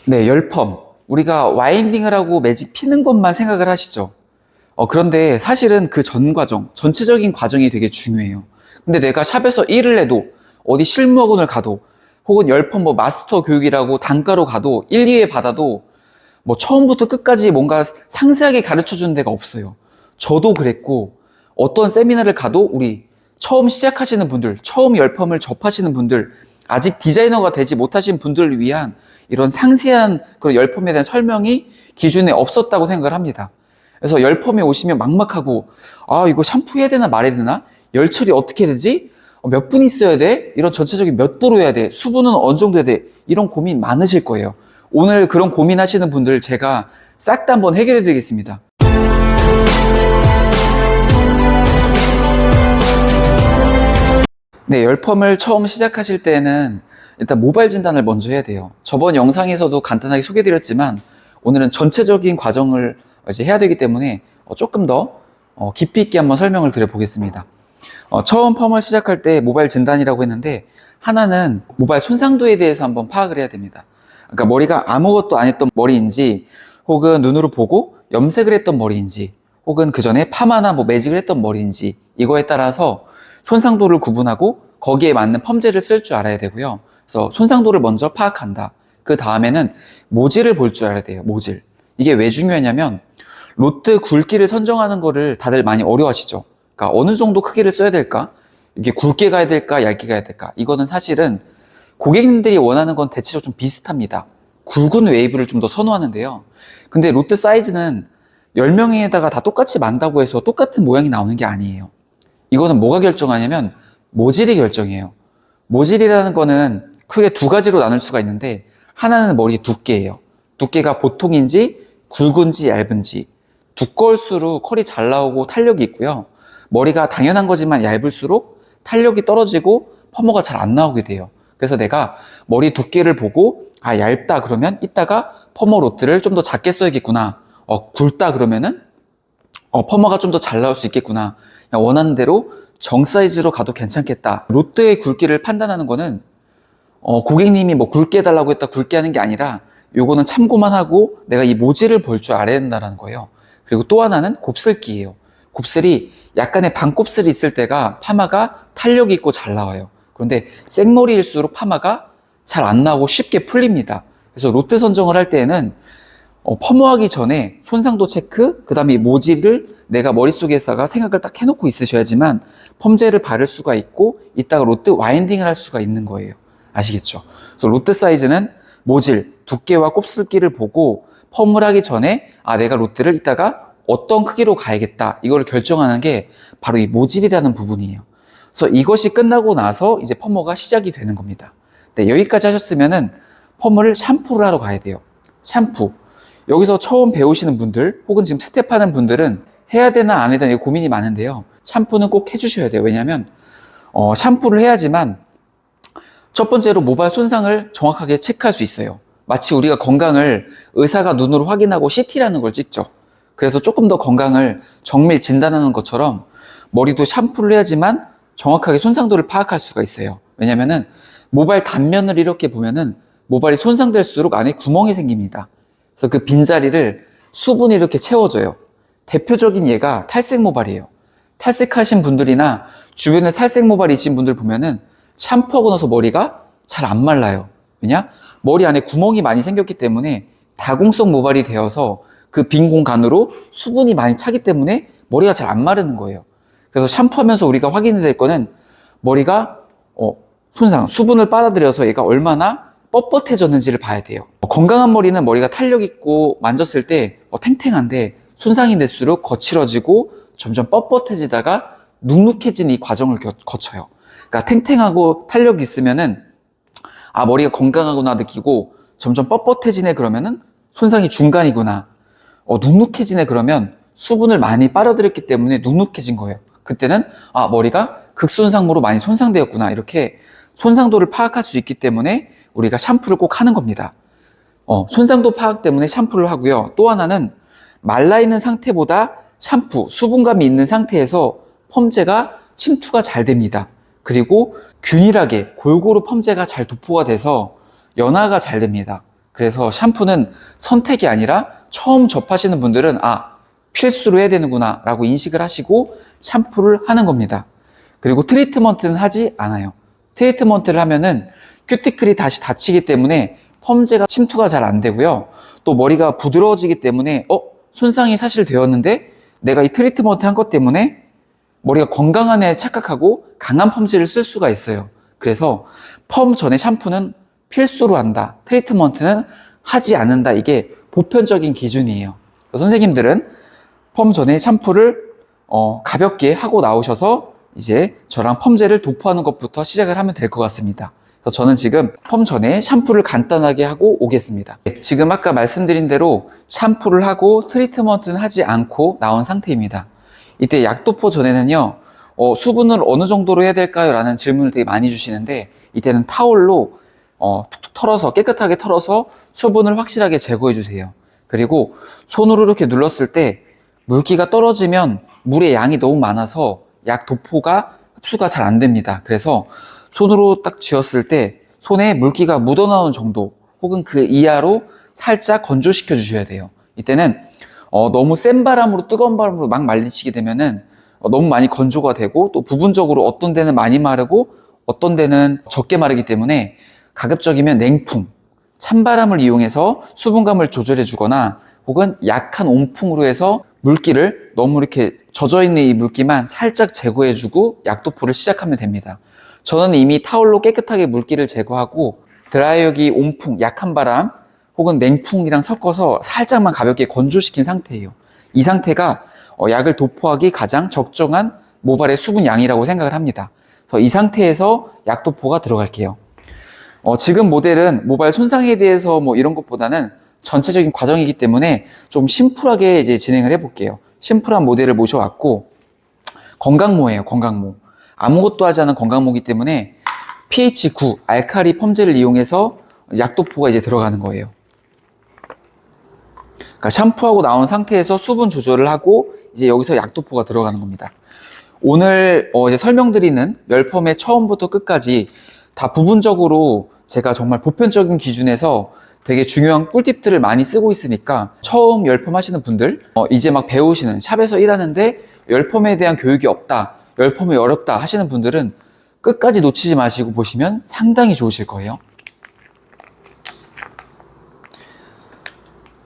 네, 열펌. 우리가 와인딩을 하고 매직 피는 것만 생각을 하시죠. 그런데 사실은 그 전 과정, 전체적인 과정이 되게 중요해요. 근데 내가 샵에서 일을 해도, 어디 실무학원을 가도, 혹은 열펌 뭐 마스터 교육이라고 단가로 가도, 1, 2회 받아도, 뭐 처음부터 끝까지 뭔가 상세하게 가르쳐 주는 데가 없어요. 저도 그랬고, 어떤 세미나를 가도 우리 처음 시작하시는 분들, 처음 열펌을 접하시는 분들, 아직 디자이너가 되지 못하신 분들을 위한 이런 상세한 그런 열펌에 대한 설명이 기존에 없었다고 생각을 합니다. 그래서 열펌에 오시면 막막하고, 아, 이거 샴푸해야 되나 말해야 되나? 열 처리 어떻게 해야 되지? 몇 분 있어야 돼? 이런 전체적인 몇 도로 해야 돼? 수분은 어느 정도 해야 돼? 이런 고민 많으실 거예요. 오늘 그런 고민하시는 분들 제가 싹 다 한번 해결해 드리겠습니다. 네, 열펌을 처음 시작하실 때는 일단 모발 진단을 먼저 해야 돼요. 저번 영상에서도 간단하게 소개드렸지만 오늘은 전체적인 과정을 이제 해야 되기 때문에 조금 더 깊이 있게 한번 설명을 드려보겠습니다. 처음 펌을 시작할 때 모발 진단이라고 했는데 하나는 모발 손상도에 대해서 한번 파악을 해야 됩니다. 그러니까 머리가 아무것도 안 했던 머리인지 혹은 눈으로 보고 염색을 했던 머리인지 혹은 그 전에 파마나 뭐 매직을 했던 머리인지 이거에 따라서 손상도를 구분하고 거기에 맞는 펌제를 쓸 줄 알아야 되고요. 그래서 손상도를 먼저 파악한다. 그 다음에는 모질을 볼 줄 알아야 돼요. 모질. 이게 왜 중요하냐면 로트 굵기를 선정하는 거를 다들 많이 어려워하시죠. 그러니까 어느 정도 크기를 써야 될까? 이게 굵게 가야 될까? 얇게 가야 될까? 이거는 사실은 고객님들이 원하는 건 대체적으로 좀 비슷합니다. 굵은 웨이브를 좀 더 선호하는데요. 근데 로트 사이즈는 10명에다가 다 똑같이 만다고 해서 똑같은 모양이 나오는 게 아니에요. 이거는 뭐가 결정하냐면 모질이 결정해요. 모질이라는 거는 크게 두 가지로 나눌 수가 있는데 하나는 머리의 두께예요. 두께가 보통인지 굵은지 얇은지. 두꺼울수록 컬이 잘 나오고 탄력이 있고요. 머리가 당연한 거지만 얇을수록 탄력이 떨어지고 펌머가 잘 안 나오게 돼요. 그래서 내가 머리 두께를 보고 아 얇다 그러면 이따가 펌머 로트를 좀 더 작게 써야겠구나. 굵다 그러면은 펌머가 좀 더 잘 나올 수 있겠구나. 그냥 원하는 대로 정 사이즈로 가도 괜찮겠다. 로트의 굵기를 판단하는 거는 고객님이 뭐 굵게 해달라고 했다 굵게 하는 게 아니라 요거는 참고만 하고 내가 이 모질을 볼 줄 알아야 된다는 거예요. 그리고 또 하나는 곱슬기예요. 곱슬이 약간의 반곱슬이 있을 때가 파마가 탄력이 있고 잘 나와요. 그런데 생머리일수록 파마가 잘 안 나오고 쉽게 풀립니다. 그래서 로트 선정을 할 때에는 펌어하기 전에 손상도 체크, 그 다음에 모질을 내가 머릿속에다가 생각을 딱 해놓고 있으셔야지만 펌제를 바를 수가 있고 이따가 로트 와인딩을 할 수가 있는 거예요. 아시겠죠? 그래서 로트 사이즈는 모질, 두께와 곱슬기를 보고 펌을 하기 전에 내가 로트를 이따가 어떤 크기로 가야겠다 이걸 결정하는 게 바로 이 모질이라는 부분이에요. 그래서 이것이 끝나고 나서 이제 펌머가 시작이 되는 겁니다. 네, 여기까지 하셨으면은 펌을 샴푸를 하러 가야 돼요. 샴푸. 여기서 처음 배우시는 분들 혹은 지금 스텝하는 분들은 해야 되나 안 해야 되나 고민이 많은데요. 샴푸는 꼭 해주셔야 돼요. 왜냐하면 샴푸를 해야지만 첫 번째로 모발 손상을 정확하게 체크할 수 있어요. 마치 우리가 건강을 의사가 눈으로 확인하고 CT라는 걸 찍죠. 그래서 조금 더 건강을 정밀 진단하는 것처럼 머리도 샴푸를 해야지만 정확하게 손상도를 파악할 수가 있어요. 왜냐면은 모발 단면을 이렇게 보면은 모발이 손상될수록 안에 구멍이 생깁니다. 그래서 그 빈자리를 수분이 이렇게 채워줘요. 대표적인 예가 탈색 모발이에요. 탈색하신 분들이나 주변에 탈색 모발이 있으신 분들 보면은 샴푸하고 나서 머리가 잘 안 말라요. 왜냐? 머리 안에 구멍이 많이 생겼기 때문에 다공성 모발이 되어서 그 빈 공간으로 수분이 많이 차기 때문에 머리가 잘 안 마르는 거예요. 그래서 샴푸하면서 우리가 확인이 될 거는 머리가 손상, 수분을 빨아들여서 얘가 얼마나 뻣뻣해졌는지를 봐야 돼요. 건강한 머리는 머리가 탄력 있고 만졌을 때 탱탱한데 손상이 될수록 거칠어지고 점점 뻣뻣해지다가 눅눅해진 이 과정을 거쳐요. 그러니까 탱탱하고 탄력이 있으면은 머리가 건강하구나 느끼고 점점 뻣뻣해지네 그러면은 손상이 중간이구나. 눅눅해지네 그러면 수분을 많이 빨아들였기 때문에 눅눅해진 거예요. 그때는 머리가 극손상으로 많이 손상되었구나. 이렇게 손상도를 파악할 수 있기 때문에 우리가 샴푸를 꼭 하는 겁니다. 손상도 파악 때문에 샴푸를 하고요. 또 하나는 말라있는 상태보다 샴푸, 수분감이 있는 상태에서 펌제가 침투가 잘 됩니다. 그리고 균일하게 골고루 펌제가 잘 도포가 돼서 연화가 잘 됩니다. 그래서 샴푸는 선택이 아니라 처음 접하시는 분들은 필수로 해야 되는구나 라고 인식을 하시고 샴푸를 하는 겁니다. 그리고 트리트먼트는 하지 않아요. 트리트먼트를 하면은 큐티클이 다시 닫히기 때문에 펌제가 침투가 잘 안 되고요. 또 머리가 부드러워지기 때문에 손상이 사실 되었는데 내가 이 트리트먼트 한 것 때문에 머리가 건강하네 착각하고 강한 펌제를 쓸 수가 있어요. 그래서 펌 전에 샴푸는 필수로 한다. 트리트먼트는 하지 않는다. 이게 보편적인 기준이에요. 선생님들은 펌 전에 샴푸를 가볍게 하고 나오셔서 이제 저랑 펌제를 도포하는 것부터 시작을 하면 될 것 같습니다. 그래서 저는 지금 펌 전에 샴푸를 간단하게 하고 오겠습니다. 지금 아까 말씀드린 대로 샴푸를 하고 트리트먼트는 하지 않고 나온 상태입니다. 이때 약도포 전에는요, 수분을 어느 정도로 해야 될까요? 라는 질문을 되게 많이 주시는데, 이때는 타올로 툭툭 털어서, 깨끗하게 털어서 수분을 확실하게 제거해 주세요. 그리고 손으로 이렇게 눌렀을 때 물기가 떨어지면 물의 양이 너무 많아서 약도포가 흡수가 잘 안 됩니다. 그래서 손으로 딱 쥐었을 때 손에 물기가 묻어나오는 정도 혹은 그 이하로 살짝 건조시켜 주셔야 돼요. 이때는 너무 센 바람으로 뜨거운 바람으로 막 말리시게 되면은 너무 많이 건조가 되고 또 부분적으로 어떤 데는 많이 마르고 어떤 데는 적게 마르기 때문에 가급적이면 냉풍, 찬바람을 이용해서 수분감을 조절해 주거나 혹은 약한 온풍으로 해서 물기를 너무 이렇게 젖어 있는 이 물기만 살짝 제거해 주고 약도포를 시작하면 됩니다. 저는 이미 타올로 깨끗하게 물기를 제거하고 드라이어기 온풍, 약한 바람 혹은 냉풍이랑 섞어서 살짝만 가볍게 건조시킨 상태예요. 이 상태가 약을 도포하기 가장 적정한 모발의 수분 양이라고 생각을 합니다. 그래서 이 상태에서 약도포가 들어갈게요. 지금 모델은 모발 손상에 대해서 이런 것보다는 전체적인 과정이기 때문에 좀 심플하게 이제 진행을 해볼게요. 심플한 모델을 모셔왔고, 건강모예요, 건강모. 아무것도 하지 않은 건강모이기 때문에 pH 9 알칼리 펌제를 이용해서 약도포가 이제 들어가는 거예요. 그러니까 샴푸하고 나온 상태에서 수분 조절을 하고 이제 여기서 약도포가 들어가는 겁니다. 오늘 이제 설명드리는 멸펌의 처음부터 끝까지 다 부분적으로 제가 정말 보편적인 기준에서 되게 중요한 꿀팁들을 많이 쓰고 있으니까 처음 열펌 하시는 분들, 이제 막 배우시는 샵에서 일하는데 열펌에 대한 교육이 없다, 열펌이 어렵다 하시는 분들은 끝까지 놓치지 마시고 보시면 상당히 좋으실 거예요.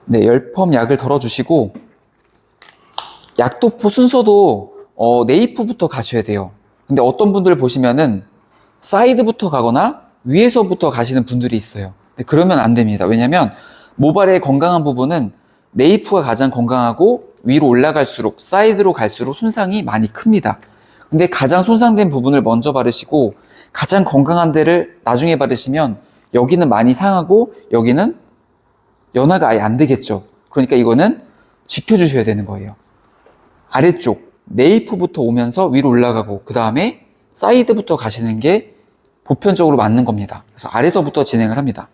네, 열펌 약을 덜어주시고 약도포 순서도 네이프부터 가셔야 돼요. 근데 어떤 분들 보시면은 사이드부터 가거나 위에서부터 가시는 분들이 있어요. 근데 그러면 안 됩니다. 왜냐면 모발의 건강한 부분은 네이프가 가장 건강하고 위로 올라갈수록 사이드로 갈수록 손상이 많이 큽니다. 근데 가장 손상된 부분을 먼저 바르시고 가장 건강한 데를 나중에 바르시면 여기는 많이 상하고 여기는 연화가 아예 안 되겠죠. 그러니까 이거는 지켜주셔야 되는 거예요. 아래쪽 네이프부터 오면서 위로 올라가고 그 다음에 사이드부터 가시는 게 보편적으로 맞는 겁니다. 그래서 아래서부터 진행을 합니다.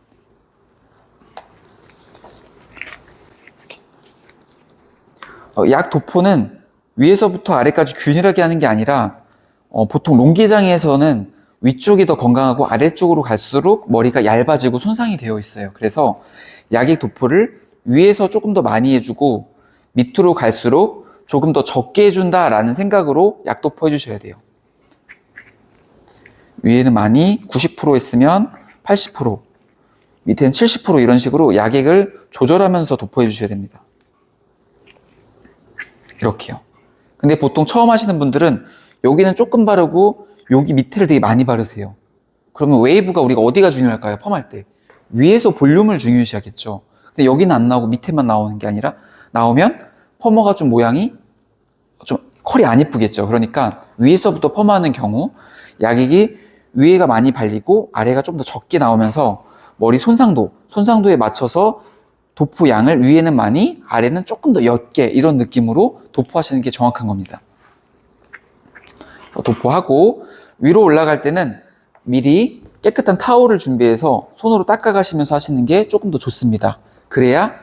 약 도포는 위에서부터 아래까지 균일하게 하는 게 아니라 보통 롱기장에서는 위쪽이 더 건강하고 아래쪽으로 갈수록 머리가 얇아지고 손상이 되어 있어요. 그래서 약액 도포를 위에서 조금 더 많이 해주고 밑으로 갈수록 조금 더 적게 해준다라는 생각으로 약 도포 해주셔야 돼요. 위에는 많이 90% 했으면 80%, 밑에는 70% 이런 식으로 약액을 조절하면서 도포해 주셔야 됩니다. 이렇게요. 근데 보통 처음 하시는 분들은 여기는 조금 바르고 여기 밑에를 되게 많이 바르세요. 그러면 웨이브가 우리가 어디가 중요할까요? 펌할 때. 위에서 볼륨을 중요시하겠죠. 근데 여기는 안 나오고 밑에만 나오는 게 아니라 나오면 펌어가 좀 모양이 좀 컬이 안 이쁘겠죠. 그러니까 위에서부터 펌하는 경우 약액이 위에가 많이 발리고 아래가 좀 더 적게 나오면서 머리 손상도에 맞춰서 도포 양을 위에는 많이, 아래는 조금 더 옅게 이런 느낌으로 도포하시는 게 정확한 겁니다. 도포하고 위로 올라갈 때는 미리 깨끗한 타올을 준비해서 손으로 닦아가시면서 하시는 게 조금 더 좋습니다. 그래야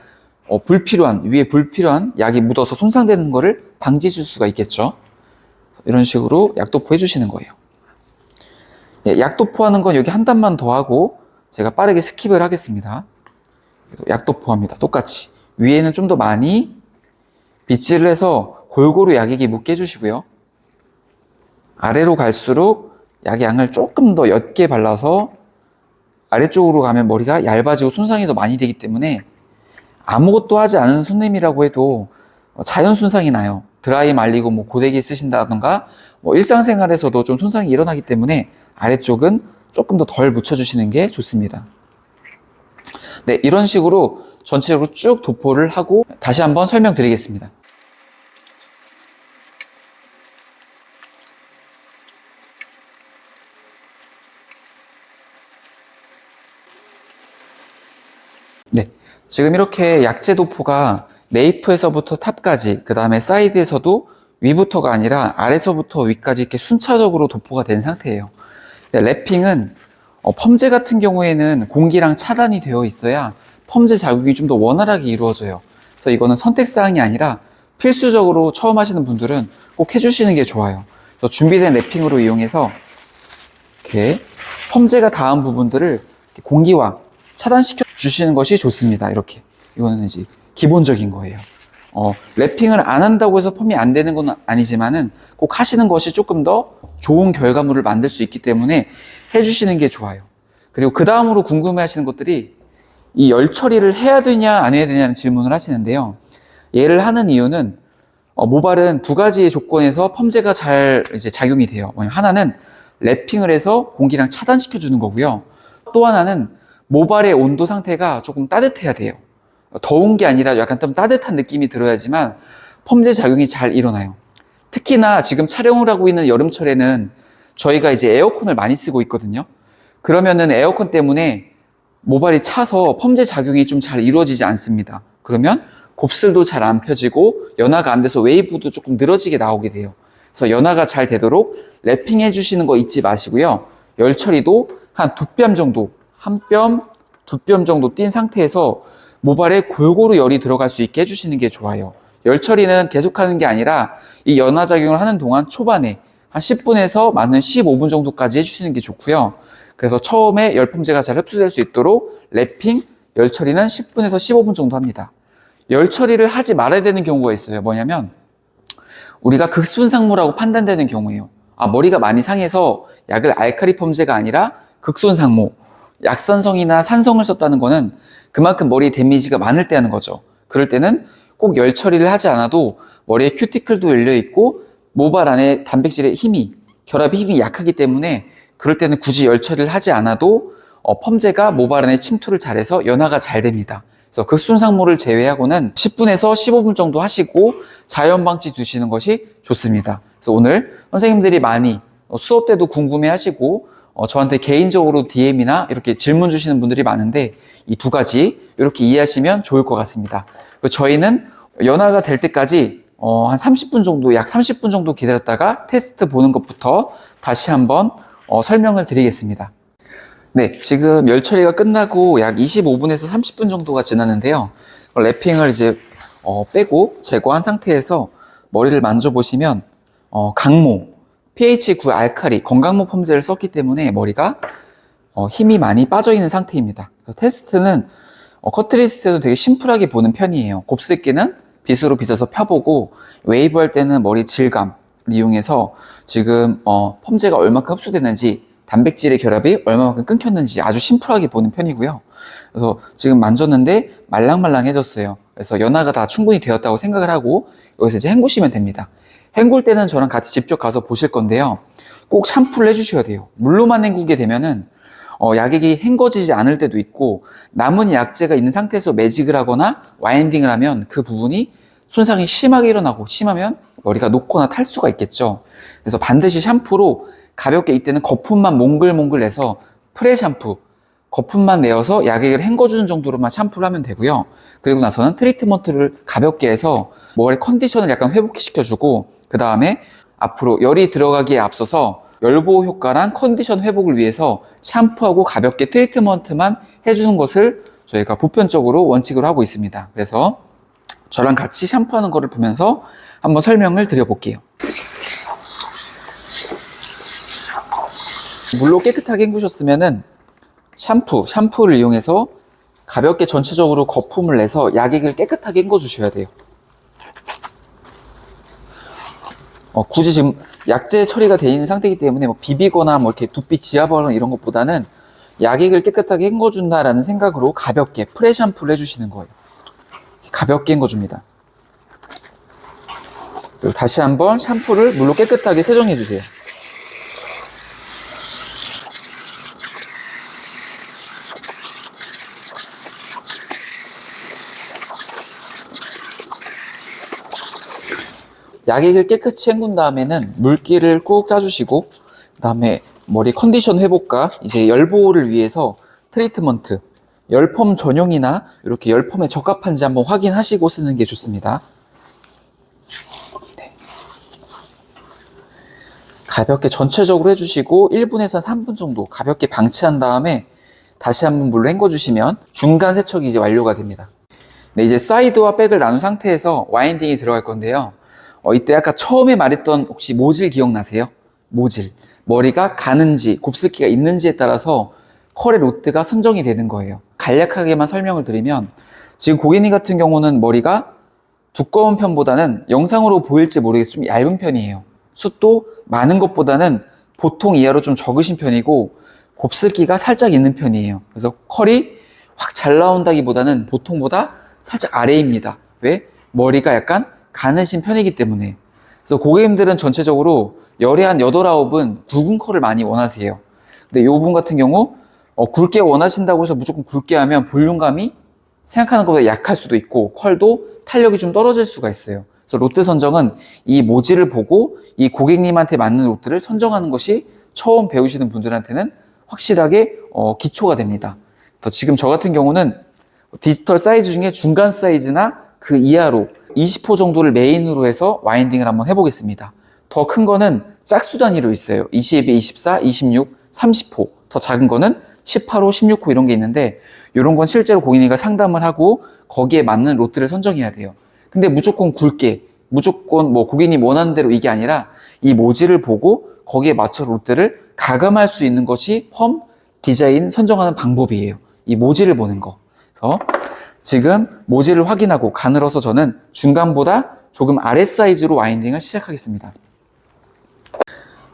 위에 불필요한 약이 묻어서 손상되는 거를 방지해 줄 수가 있겠죠. 이런 식으로 약 도포해 주시는 거예요. 약 도포하는 건 여기 한 단만 더 하고 제가 빠르게 스킵을 하겠습니다. 약도포합니다. 똑같이 위에는 좀 더 많이 빗질을 해서 골고루 약액이 묻게 해주시고요. 아래로 갈수록 약의 양을 조금 더 옅게 발라서 아래쪽으로 가면 머리가 얇아지고 손상이 더 많이 되기 때문에 아무것도 하지 않은 손님이라고 해도 자연 손상이 나요. 드라이 말리고 뭐 고데기 쓰신다던가 뭐 일상생활에서도 좀 손상이 일어나기 때문에 아래쪽은 조금 더 덜 묻혀주시는 게 좋습니다. 네, 이런 식으로 전체적으로 쭉 도포를 하고 다시 한번 설명드리겠습니다. 네, 지금 이렇게 약재 도포가 네이프에서부터 탑까지, 그 다음에 사이드에서도 위부터가 아니라 아래서부터 위까지 이렇게 순차적으로 도포가 된 상태예요. 네, 랩핑은 펌제 같은 경우에는 공기랑 차단이 되어 있어야 펌제 작용이 좀 더 원활하게 이루어져요. 그래서 이거는 선택사항이 아니라 필수적으로 처음 하시는 분들은 꼭 해주시는 게 좋아요. 그래서 준비된 랩핑으로 이용해서 이렇게 펌제가 닿은 부분들을 공기와 차단시켜 주시는 것이 좋습니다. 이렇게. 이거는 이제 기본적인 거예요. 랩핑을 안 한다고 해서 펌이 안 되는 건 아니지만은 꼭 하시는 것이 조금 더 좋은 결과물을 만들 수 있기 때문에 해주시는 게 좋아요. 그리고 그 다음으로 궁금해 하시는 것들이 이 열 처리를 해야 되냐 안 해야 되냐는 질문을 하시는데요. 얘를 하는 이유는 모발은 두 가지의 조건에서 펌제가 잘 이제 작용이 돼요. 하나는 랩핑을 해서 공기랑 차단시켜 주는 거고요. 또 하나는 모발의 온도 상태가 조금 따뜻해야 돼요. 더운 게 아니라 약간 좀 따뜻한 느낌이 들어야지만 펌제 작용이 잘 일어나요. 특히나 지금 촬영을 하고 있는 여름철에는 저희가 이제 에어컨을 많이 쓰고 있거든요. 그러면은 에어컨 때문에 모발이 차서 펌제 작용이 좀 잘 이루어지지 않습니다. 그러면 곱슬도 잘 안 펴지고 연화가 안 돼서 웨이브도 조금 늘어지게 나오게 돼요. 그래서 연화가 잘 되도록 랩핑 해주시는 거 잊지 마시고요. 열 처리도 한 두 뼘 정도, 한 뼘, 두 뼘 정도 띈 상태에서 모발에 골고루 열이 들어갈 수 있게 해주시는 게 좋아요. 열 처리는 계속하는 게 아니라 이 연화 작용을 하는 동안 초반에 한 10분에서 많은 15분 정도까지 해주시는 게 좋고요. 그래서 처음에 열 펌제가 잘 흡수될 수 있도록 랩핑, 열 처리는 10분에서 15분 정도 합니다. 열 처리를 하지 말아야 되는 경우가 있어요. 뭐냐면 우리가 극손상모라고 판단되는 경우예요. 머리가 많이 상해서 약을 알칼리 펌제가 아니라 극손상모, 약산성이나 산성을 썼다는 거는 그만큼 머리에 데미지가 많을 때 하는 거죠. 그럴 때는 꼭 열 처리를 하지 않아도 머리에 큐티클도 열려 있고 모발 안에 단백질의 힘이, 결합의 힘이 약하기 때문에 그럴 때는 굳이 열 처리를 하지 않아도 펌제가 모발 안에 침투를 잘해서 연화가 잘 됩니다. 그래서 극순상모를 제외하고는 10분에서 15분 정도 하시고 자연방치 두시는 것이 좋습니다. 그래서 오늘 선생님들이 많이 수업 때도 궁금해 하시고 저한테 개인적으로 DM이나 이렇게 질문 주시는 분들이 많은데 이 두 가지 이렇게 이해하시면 좋을 것 같습니다. 저희는 연화가 될 때까지 한 30분 정도, 약 30분 정도 기다렸다가 테스트 보는 것부터 다시 한번 설명을 드리겠습니다. 네, 지금 열 처리가 끝나고 약 25분에서 30분 정도가 지났는데요. 랩핑을 이제 빼고 제거한 상태에서 머리를 만져보시면 강모, pH 9 알칼리, 건강모 펌제를 썼기 때문에 머리가 힘이 많이 빠져있는 상태입니다. 테스트는 커트리스트에도 되게 심플하게 보는 편이에요. 곱슬기는 빗으로 빗어서 펴보고 웨이브 할 때는 머리 질감을 이용해서 지금 펌제가 얼마큼 흡수되는지, 단백질의 결합이 얼마만큼 끊겼는지 아주 심플하게 보는 편이고요. 그래서 지금 만졌는데 말랑말랑해졌어요. 그래서 연화가 다 충분히 되었다고 생각을 하고 여기서 이제 헹구시면 됩니다. 헹굴 때는 저랑 같이 직접 가서 보실 건데요. 꼭 샴푸를 해주셔야 돼요. 물로만 헹구게 되면은 약액이 헹궈지지 않을 때도 있고 남은 약재가 있는 상태에서 매직을 하거나 와인딩을 하면 그 부분이 손상이 심하게 일어나고 심하면 머리가 녹거나 탈 수가 있겠죠. 그래서 반드시 샴푸로 가볍게 이때는 거품만 몽글몽글 내서 프레 샴푸, 거품만 내어서 약액을 헹궈주는 정도로만 샴푸를 하면 되고요. 그리고 나서는 트리트먼트를 가볍게 해서 머리 컨디션을 약간 회복시켜주고 그 다음에 앞으로 열이 들어가기에 앞서서 열보호 효과랑 컨디션 회복을 위해서 샴푸하고 가볍게 트리트먼트만 해주는 것을 저희가 보편적으로 원칙으로 하고 있습니다. 그래서 저랑 같이 샴푸하는 거를 보면서 한번 설명을 드려볼게요. 물로 깨끗하게 헹구셨으면은 샴푸를 이용해서 가볍게 전체적으로 거품을 내서 약액을 깨끗하게 헹궈 주셔야 돼요. 굳이 지금 약재 처리가 되어 있는 상태이기 때문에 뭐 비비거나 뭐 이렇게 두피 지압하거나 이런 것보다는 약액을 깨끗하게 헹궈준다라는 생각으로 가볍게 프레 샴푸를 해주시는 거예요. 가볍게 헹궈줍니다. 그리고 다시 한번 샴푸를 물로 깨끗하게 세정해주세요. 약액을 깨끗이 헹군 다음에는 물기를 꾹 짜주시고, 그 다음에 머리 컨디션 회복과 이제 열보호를 위해서 트리트먼트, 열펌 전용이나 이렇게 열펌에 적합한지 한번 확인하시고 쓰는 게 좋습니다. 네. 가볍게 전체적으로 해주시고 1분에서 3분 정도 가볍게 방치한 다음에 다시 한번 물로 헹궈주시면 중간 세척이 이제 완료가 됩니다. 네, 이제 사이드와 백을 나눈 상태에서 와인딩이 들어갈 건데요. 이때 아까 처음에 말했던 혹시 모질 기억나세요? 모질. 머리가 가는지 곱슬기가 있는지에 따라서 컬의 로트가 선정이 되는 거예요. 간략하게만 설명을 드리면 지금 고객님 같은 경우는 머리가 두꺼운 편보다는 영상으로 보일지 모르겠지만 좀 얇은 편이에요. 숱도 많은 것보다는 보통 이하로 좀 적으신 편이고 곱슬기가 살짝 있는 편이에요. 그래서 컬이 확 잘 나온다기보다는 보통보다 살짝 아래입니다. 왜? 머리가 약간 가느신 편이기 때문에. 그래서 고객님들은 전체적으로 열의 한 8, 9은 굵은 컬을 많이 원하세요. 근데 이 부분 같은 경우 굵게 원하신다고 해서 무조건 굵게 하면 볼륨감이 생각하는 것보다 약할 수도 있고 컬도 탄력이 좀 떨어질 수가 있어요. 그래서 로트 선정은 이 모질을 보고 이 고객님한테 맞는 로트를 선정하는 것이 처음 배우시는 분들한테는 확실하게 기초가 됩니다. 지금 저 같은 경우는 디지털 사이즈 중에 중간 사이즈나 그 이하로 20호 정도를 메인으로 해서 와인딩을 한번 해보겠습니다. 더 큰 거는 짝수 단위로 있어요. 22, 24, 26, 30호. 더 작은 거는 18호, 16호 이런 게 있는데 이런 건 실제로 고객님과 상담을 하고 거기에 맞는 로트를 선정해야 돼요. 근데 무조건 굵게, 무조건 뭐 고객님 원하는 대로 이게 아니라 이 모질을 보고 거기에 맞춰 로트를 가감할 수 있는 것이 펌 디자인 선정하는 방법이에요. 이 모질을 보는 거. 그래서 지금 모질을 확인하고 가늘어서 저는 중간보다 조금 아래 사이즈로 와인딩을 시작하겠습니다.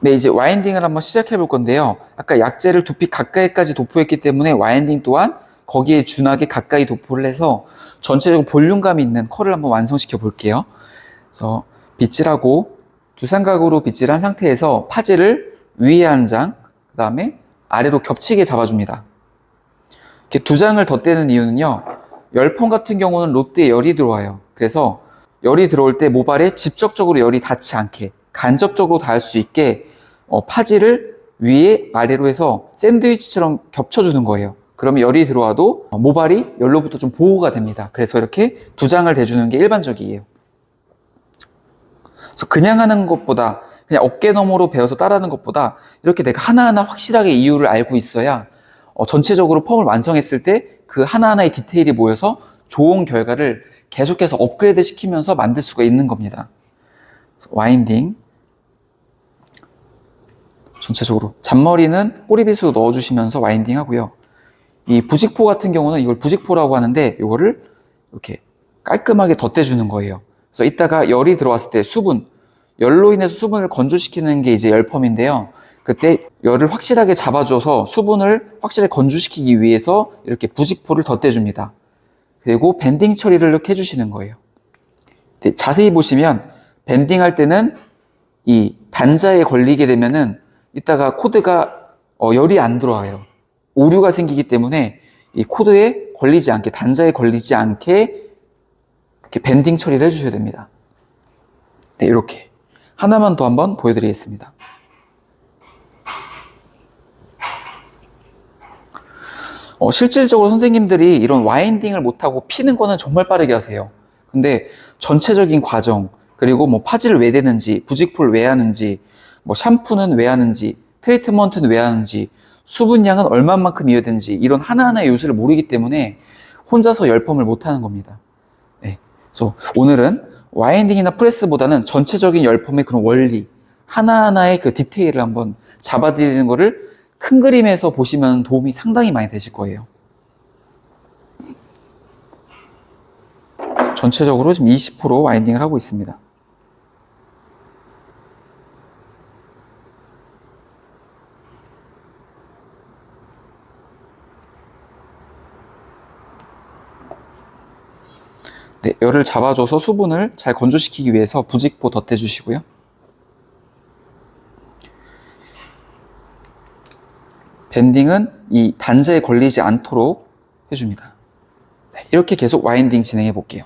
네, 이제 와인딩을 한번 시작해 볼 건데요. 아까 약재를 두피 가까이까지 도포했기 때문에 와인딩 또한 거기에 준하게 가까이 도포를 해서 전체적으로 볼륨감이 있는 컬을 한번 완성시켜 볼게요. 그래서 빗질하고 두삼각으로 빗질한 상태에서 파지를 위에 한 장, 그 다음에 아래로 겹치게 잡아줍니다. 이렇게 두 장을 덧대는 이유는요. 열펌 같은 경우는 로트에 열이 들어와요. 그래서 열이 들어올 때 모발에 직접적으로 열이 닿지 않게 간접적으로 닿을 수 있게 파지를 위에 아래로 해서 샌드위치처럼 겹쳐주는 거예요. 그러면 열이 들어와도 모발이 열로부터 좀 보호가 됩니다. 그래서 이렇게 두 장을 대주는 게 일반적이에요. 그래서 그냥 하는 것보다 그냥 어깨 너머로 베어서 따라하는 것보다 이렇게 내가 하나하나 확실하게 이유를 알고 있어야 전체적으로 펌을 완성했을 때 그 하나하나의 디테일이 모여서 좋은 결과를 계속해서 업그레이드 시키면서 만들 수가 있는 겁니다. 와인딩 전체적으로 잔머리는 꼬리빗으로 넣어주시면서 와인딩 하고요. 이 부직포 같은 경우는 이걸 부직포라고 하는데 이거를 이렇게 깔끔하게 덧대주는 거예요. 그래서 이따가 열이 들어왔을 때 수분, 열로 인해서 수분을 건조시키는 게 이제 열펌인데요. 그때 열을 확실하게 잡아줘서 수분을 확실하게 건조시키기 위해서 이렇게 부직포를 덧대줍니다. 그리고 밴딩 처리를 이렇게 해주시는 거예요. 자세히 보시면 밴딩 할 때는 이 단자에 걸리게 되면은 이따가 코드가 열이 안 들어와요. 오류가 생기기 때문에 이 코드에 걸리지 않게, 단자에 걸리지 않게 이렇게 밴딩 처리를 해주셔야 됩니다. 네, 이렇게 하나만 더 한번 보여드리겠습니다. 실질적으로 선생님들이 이런 와인딩을 못하고 피는 거는 정말 빠르게 하세요. 근데 전체적인 과정, 그리고 뭐 파지를 왜 대는지, 부직포를 왜 하는지, 뭐 샴푸는 왜 하는지, 트리트먼트는 왜 하는지, 수분량은 얼마만큼 이어야 되는지 이런 하나하나의 요소를 모르기 때문에 혼자서 열펌을 못하는 겁니다. 네. 그래서 오늘은 와인딩이나 프레스보다는 전체적인 열펌의 그런 원리, 하나하나의 그 디테일을 한번 잡아드리는 거를 큰 그림에서 보시면 도움이 상당히 많이 되실 거예요. 전체적으로 지금 20% 와인딩을 하고 있습니다. 네, 열을 잡아줘서 수분을 잘 건조시키기 위해서 부직포 덧대주시고요. 밴딩은 이 단자에 걸리지 않도록 해줍니다. 네, 이렇게 계속 와인딩 진행해 볼게요.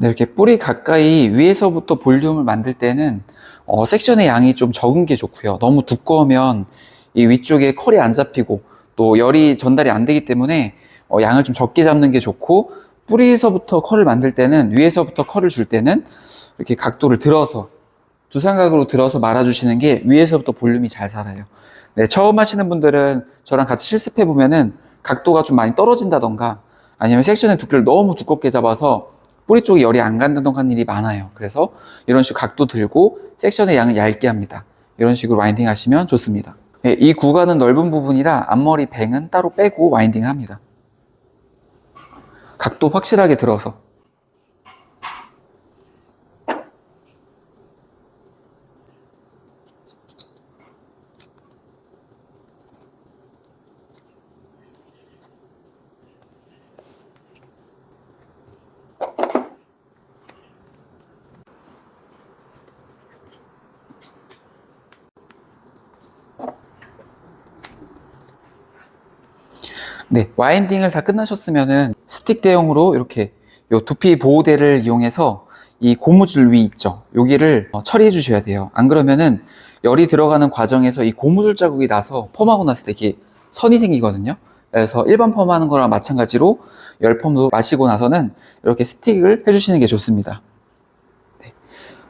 네, 이렇게 뿌리 가까이 위에서부터 볼륨을 만들 때는 섹션의 양이 좀 적은 게 좋고요. 너무 두꺼우면 이 위쪽에 컬이 안 잡히고 또 열이 전달이 안 되기 때문에 양을 좀 적게 잡는 게 좋고, 뿌리에서부터 컬을 만들 때는, 위에서부터 컬을 줄 때는 이렇게 각도를 들어서, 두삼각으로 들어서 말아주시는 게 위에서부터 볼륨이 잘 살아요. 네, 처음 하시는 분들은 저랑 같이 실습해 보면은 각도가 좀 많이 떨어진다던가 아니면 섹션의 두께를 너무 두껍게 잡아서 뿌리 쪽에 열이 안 간다던가 하는 일이 많아요. 그래서 이런 식으로 각도 들고 섹션의 양을 얇게 합니다. 이런 식으로 와인딩 하시면 좋습니다. 네, 이 구간은 넓은 부분이라 앞머리 뱅은 따로 빼고 와인딩을 합니다. 각도 확실하게 들어서. 네, 와인딩을 다 끝나셨으면은 스틱 대용으로 이렇게 요 두피 보호대를 이용해서 이 고무줄 위 있죠? 여기를 처리해 주셔야 돼요. 안 그러면은 열이 들어가는 과정에서 이 고무줄 자국이 나서 펌하고 났을 때 이렇게 선이 생기거든요. 그래서 일반 펌하는 거랑 마찬가지로 열 펌도 마시고 나서는 이렇게 스틱을 해주시는 게 좋습니다. 네.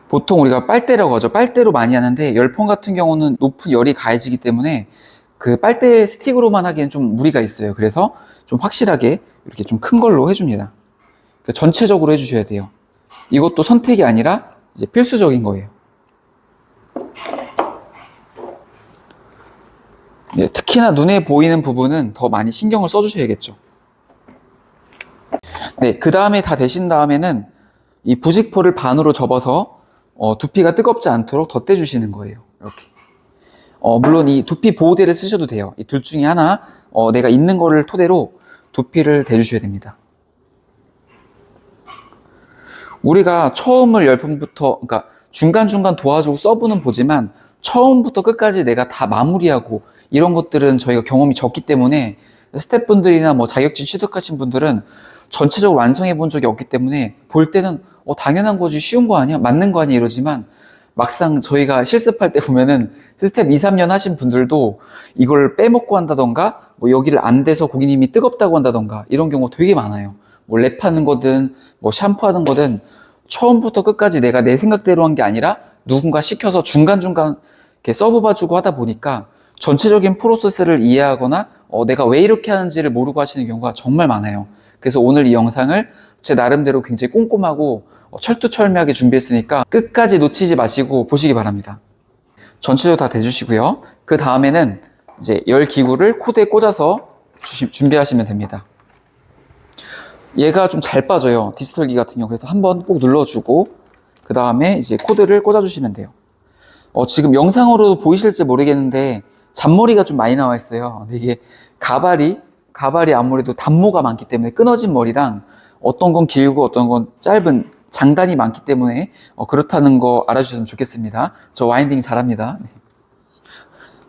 보통 우리가 빨대라고 하죠. 빨대로 많이 하는데 열펌 같은 경우는 높은 열이 가해지기 때문에 그 빨대 스틱으로만 하기엔 좀 무리가 있어요. 그래서 좀 확실하게 이렇게 좀 큰 걸로 해줍니다. 그러니까 전체적으로 해주셔야 돼요. 이것도 선택이 아니라 이제 필수적인 거예요. 네, 특히나 눈에 보이는 부분은 더 많이 신경을 써주셔야겠죠. 네, 그 다음에 다 되신 다음에는 이 부직포를 반으로 접어서 두피가 뜨겁지 않도록 덧대주시는 거예요. 이렇게. 물론 이 두피 보호대를 쓰셔도 돼요. 이 둘 중에 하나, 내가 있는 거를 토대로 두피를 대주셔야 됩니다. 우리가 처음을 열번부터, 그러니까 중간중간 도와주고 서브는 보지만 처음부터 끝까지 내가 다 마무리하고 이런 것들은 저희가 경험이 적기 때문에 스태프분들이나 뭐 자격증 취득하신 분들은 전체적으로 완성해 본 적이 없기 때문에 볼 때는 당연한 거지, 쉬운 거 아니야? 맞는 거 아니야? 이러지만 막상 저희가 실습할 때 보면은 스텝 2, 3년 하신 분들도 이걸 빼먹고 한다던가 뭐 여기를 안 대서 고객님이 뜨겁다고 한다던가 이런 경우 되게 많아요. 뭐 랩하는 거든 뭐 샴푸하는 거든 처음부터 끝까지 내가 내 생각대로 한 게 아니라 누군가 시켜서 중간중간 이렇게 서브 봐주고 하다 보니까 전체적인 프로세스를 이해하거나 내가 왜 이렇게 하는지를 모르고 하시는 경우가 정말 많아요. 그래서 오늘 이 영상을 제 나름대로 굉장히 꼼꼼하고 철두철미하게 준비했으니까 끝까지 놓치지 마시고 보시기 바랍니다. 전체적으로 다 대주시고요. 그 다음에는 이제 열 기구를 코드에 꽂아서 준비하시면 됩니다. 얘가 좀 잘 빠져요. 디스톨기 같은 경우. 그래서 한번 꼭 눌러주고 그 다음에 이제 코드를 꽂아주시면 돼요. 지금 영상으로 보이실지 모르겠는데 잔머리가 좀 많이 나와 있어요. 근데 이게 가발이 아무래도 단모가 많기 때문에 끊어진 머리랑 어떤 건 길고 어떤 건 짧은 장단이 많기 때문에 그렇다는 거 알아주셨으면 좋겠습니다. 저 와인딩 잘합니다. 네.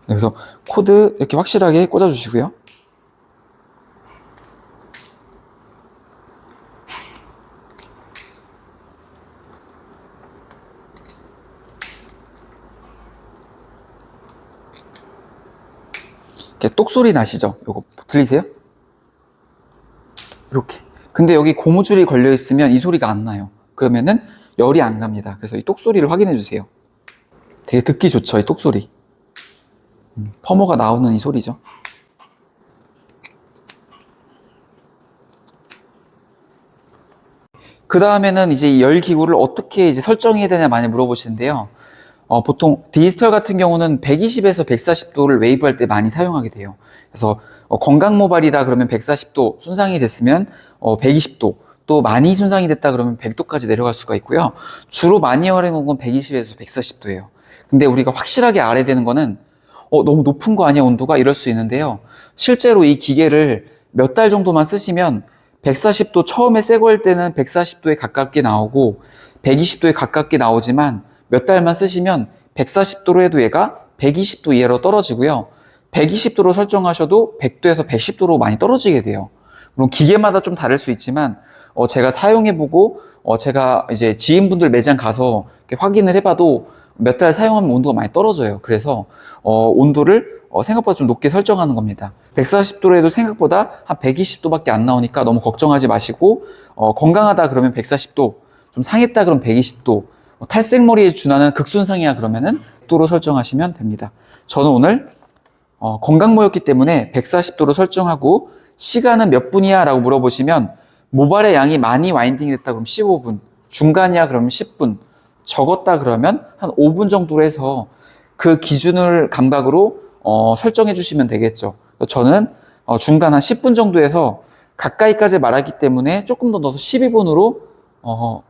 그래서 코드 이렇게 확실하게 꽂아주시고요. 이렇게 똑소리 나시죠? 요거 들리세요? 이렇게. 근데 여기 고무줄이 걸려 있으면 이 소리가 안 나요. 그러면은 열이 안 갑니다. 그래서 이 똑소리를 확인해 주세요. 되게 듣기 좋죠, 이 똑소리. 퍼머가 나오는 이 소리죠. 그 다음에는 이제 이 열 기구를 어떻게 이제 설정해야 되냐 많이 물어보시는데요. 보통 디지털 같은 경우는 120에서 140도를 웨이브 할 때 많이 사용하게 돼요. 그래서 건강 모발이다 그러면 140도 손상이 됐으면 120도, 또 많이 손상이 됐다 그러면 100도까지 내려갈 수가 있고요. 주로 많이 활용한 건 120에서 140도예요. 근데 우리가 확실하게 알아야 되는 거는 너무 높은 거 아니야 온도가 이럴 수 있는데요. 실제로 이 기계를 몇 달 정도만 쓰시면 140도 처음에 새 거 할 때는 140도에 가깝게 나오고 120도에 가깝게 나오지만 몇 달만 쓰시면 140도로 해도 얘가 120도 이하로 떨어지고요. 120도로 설정하셔도 100도에서 110도로 많이 떨어지게 돼요. 물론 기계마다 좀 다를 수 있지만 제가 사용해보고 제가 이제 지인분들 매장 가서 이렇게 확인을 해봐도 몇 달 사용하면 온도가 많이 떨어져요. 그래서 온도를 생각보다 좀 높게 설정하는 겁니다. 140도로 해도 생각보다 한 120도밖에 안 나오니까 너무 걱정하지 마시고 건강하다 그러면 140도, 좀 상했다 그러면 120도, 탈색머리에 준하는 극손상이야 그러면은 100도로 설정하시면 됩니다. 저는 오늘 건강모였기 때문에 140도로 설정하고 시간은 몇 분이야 라고 물어보시면 모발의 양이 많이 와인딩이 됐다 그러면 15분, 중간이야 그러면 10분, 적었다 그러면 한 5분 정도로 해서 그 기준을 감각으로 설정해 주시면 되겠죠. 저는 중간 한 10분 정도 해서 가까이까지 말하기 때문에 조금 더 넣어서 12분으로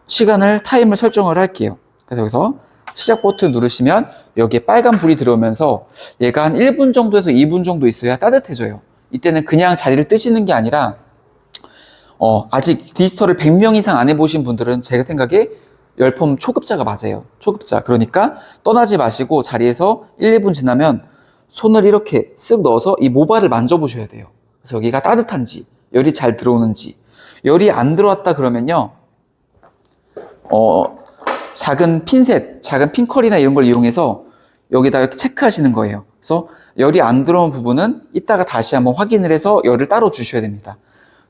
시간을 타임을 설정을 할게요. 그래서 여기서 시작 버튼 누르시면 여기에 빨간 불이 들어오면서 얘가 한 1분 정도에서 2분 정도 있어야 따뜻해져요. 이때는 그냥 자리를 뜨시는 게 아니라 아직 디지털을 100명 이상 안 해보신 분들은 제가 생각에 열펌 초급자가 맞아요. 초급자. 그러니까 떠나지 마시고 자리에서 1, 2분 지나면 손을 이렇게 쓱 넣어서 이 모발을 만져보셔야 돼요. 그래서 여기가 따뜻한지, 열이 잘 들어오는지. 열이 안 들어왔다 그러면요. 작은 핀셋, 작은 핀컬이나 이런 걸 이용해서 여기다 이렇게 체크하시는 거예요. 그래서 열이 안 들어온 부분은 이따가 다시 한번 확인을 해서 열을 따로 주셔야 됩니다.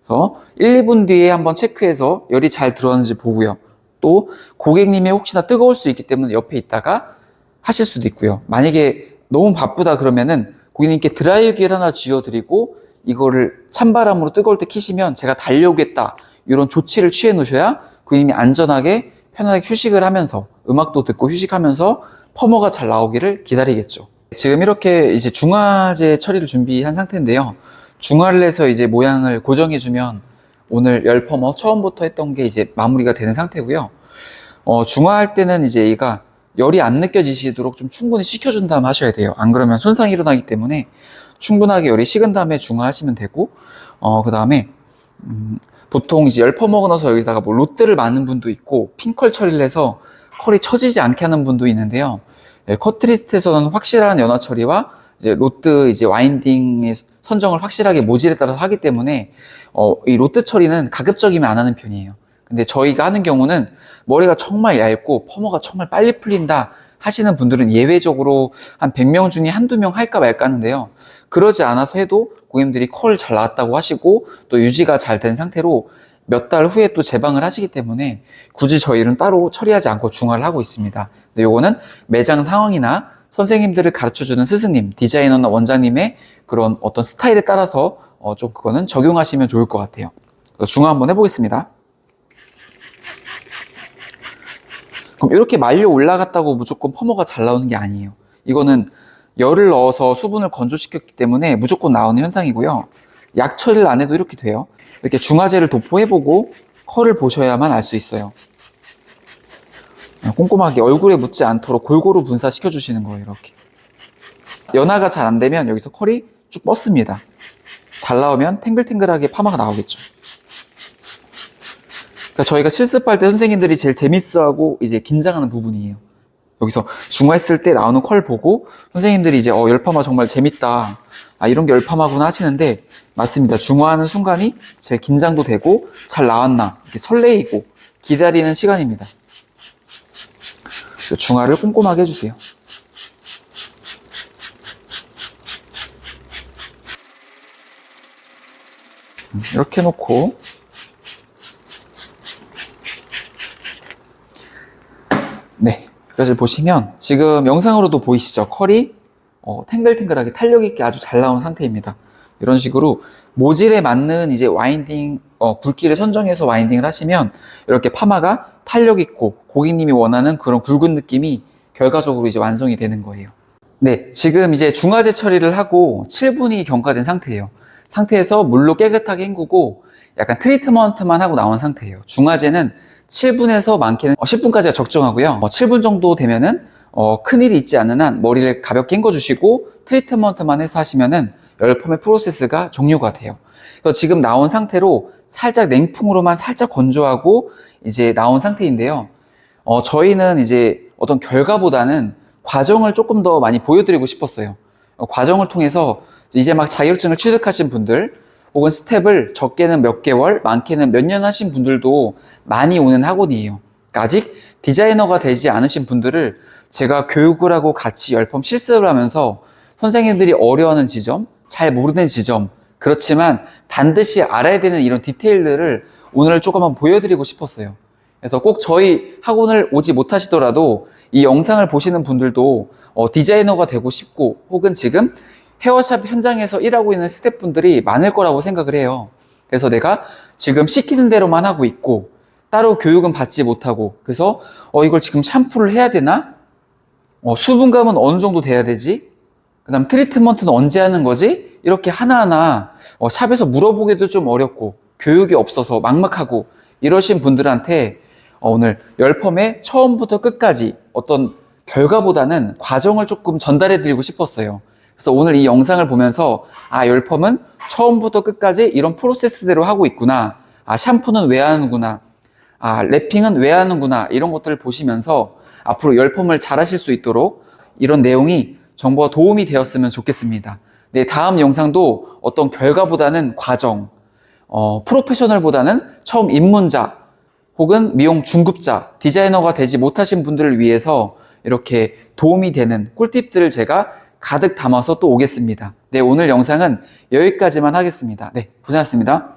그래서 1, 2분 뒤에 한번 체크해서 열이 잘 들어왔는지 보고요. 또 고객님이 혹시나 뜨거울 수 있기 때문에 옆에 있다가 하실 수도 있고요. 만약에 너무 바쁘다 그러면은 고객님께 드라이기를 하나 쥐어드리고 이거를 찬바람으로 뜨거울 때 키시면 제가 달려오겠다 이런 조치를 취해 놓으셔야 고객님이 안전하게 편하게 휴식을 하면서 음악도 듣고 휴식하면서 펌어가 잘 나오기를 기다리겠죠. 지금 이렇게 이제 중화제 처리를 준비한 상태인데요. 중화를 해서 이제 모양을 고정해주면 오늘 열 펌어 처음부터 했던 게 이제 마무리가 되는 상태고요. 중화할 때는 이제 얘가 열이 안 느껴지시도록 좀 충분히 식혀준 다음 하셔야 돼요. 안 그러면 손상이 일어나기 때문에 충분하게 열이 식은 다음에 중화하시면 되고, 그 다음에, 보통 이제 열 퍼먹어 넣어서 여기다가 뭐 롯데를 마는 분도 있고, 핑컬 처리를 해서 컬이 처지지 않게 하는 분도 있는데요. 커트리스트에서는 확실한 연화 처리와 이제 로트 이제 와인딩의 선정을 확실하게 모질에 따라서 하기 때문에 이 로트 처리는 가급적이면 안 하는 편이에요. 근데 저희가 하는 경우는 머리가 정말 얇고 펌어가 정말 빨리 풀린다 하시는 분들은 예외적으로 한 100명 중에 한두 명 할까 말까 하는데요. 그러지 않아서 해도 고객님들이 컬 잘 나왔다고 하시고 또 유지가 잘 된 상태로 몇 달 후에 또 재방을 하시기 때문에 굳이 저희는 따로 처리하지 않고 중화를 하고 있습니다. 근데 요거는 매장 상황이나 선생님들을 가르쳐주는 스승님, 디자이너나 원장님의 그런 어떤 스타일에 따라서 좀 그거는 적용하시면 좋을 것 같아요. 중화 한번 해보겠습니다. 그럼 이렇게 말려 올라갔다고 무조건 펌어가 잘 나오는 게 아니에요. 이거는 열을 넣어서 수분을 건조시켰기 때문에 무조건 나오는 현상이고요. 약 처리를 안 해도 이렇게 돼요. 이렇게 중화제를 도포해보고 컬을 보셔야만 알 수 있어요. 꼼꼼하게 얼굴에 묻지 않도록 골고루 분사시켜 주시는 거예요. 이렇게 연화가 잘 안 되면 여기서 컬이 쭉 뻗습니다. 잘 나오면 탱글탱글하게 파마가 나오겠죠. 그러니까 저희가 실습할 때 선생님들이 제일 재밌어하고 이제 긴장하는 부분이에요. 여기서 중화했을 때 나오는 컬 보고 선생님들이 이제 열파마 정말 재밌다, 이런 게 열파마구나 하시는데 맞습니다. 중화하는 순간이 제일 긴장도 되고 잘 나왔나 이렇게 설레이고 기다리는 시간입니다. 중화를 꼼꼼하게 해주세요. 이렇게 놓고 네, 여기까지 보시면 지금 영상으로도 보이시죠? 컬이 탱글탱글하게 탄력 있게 아주 잘 나온 상태입니다. 이런 식으로 모질에 맞는 이제 와인딩, 굵기를 선정해서 와인딩을 하시면 이렇게 파마가 탄력 있고 고객님이 원하는 그런 굵은 느낌이 결과적으로 이제 완성이 되는 거예요. 네, 지금 이제 중화제 처리를 하고 7분이 경과된 상태에서 물로 깨끗하게 헹구고 약간 트리트먼트만 하고 나온 상태예요. 중화제는 7분에서 많게는 10분까지가 적정하고요. 7분 정도 되면은 큰일이 있지 않는 한 머리를 가볍게 헹궈주시고 트리트먼트만 해서 하시면은 열펌의 프로세스가 종료가 돼요. 그래서 지금 나온 상태로 살짝 냉풍으로만 살짝 건조하고 이제 나온 상태인데요. 저희는 이제 어떤 결과보다는 과정을 조금 더 많이 보여드리고 싶었어요. 과정을 통해서 이제 막 자격증을 취득하신 분들 혹은 스텝을 적게는 몇 개월, 많게는 몇 년 하신 분들도 많이 오는 학원이에요. 그러니까 아직 디자이너가 되지 않으신 분들을 제가 교육을 하고 같이 열펌 실습을 하면서 선생님들이 어려워하는 지점, 잘 모르는 지점, 그렇지만 반드시 알아야 되는 이런 디테일들을 오늘 조금 한번 보여드리고 싶었어요. 그래서 꼭 저희 학원을 오지 못하시더라도 이 영상을 보시는 분들도 디자이너가 되고 싶고 혹은 지금 헤어샵 현장에서 일하고 있는 스태프분들이 많을 거라고 생각을 해요. 그래서 내가 지금 시키는 대로만 하고 있고 따로 교육은 받지 못하고 그래서 이걸 지금 샴푸를 해야 되나? 수분감은 어느 정도 돼야 되지? 그 다음 트리트먼트는 언제 하는 거지? 이렇게 하나하나 샵에서 물어보기도 좀 어렵고 교육이 없어서 막막하고 이러신 분들한테 오늘 열펌의 처음부터 끝까지 어떤 결과보다는 과정을 조금 전달해 드리고 싶었어요. 그래서 오늘 이 영상을 보면서 열펌은 처음부터 끝까지 이런 프로세스대로 하고 있구나, 샴푸는 왜 하는구나, 랩핑은 왜 하는구나, 이런 것들을 보시면서 앞으로 열펌을 잘 하실 수 있도록 이런 내용이 정보가 도움이 되었으면 좋겠습니다. 네, 다음 영상도 어떤 결과보다는 과정, 프로페셔널보다는 처음 입문자 혹은 미용 중급자, 디자이너가 되지 못하신 분들을 위해서 이렇게 도움이 되는 꿀팁들을 제가 가득 담아서 또 오겠습니다. 네, 오늘 영상은 여기까지만 하겠습니다. 네, 고생하셨습니다.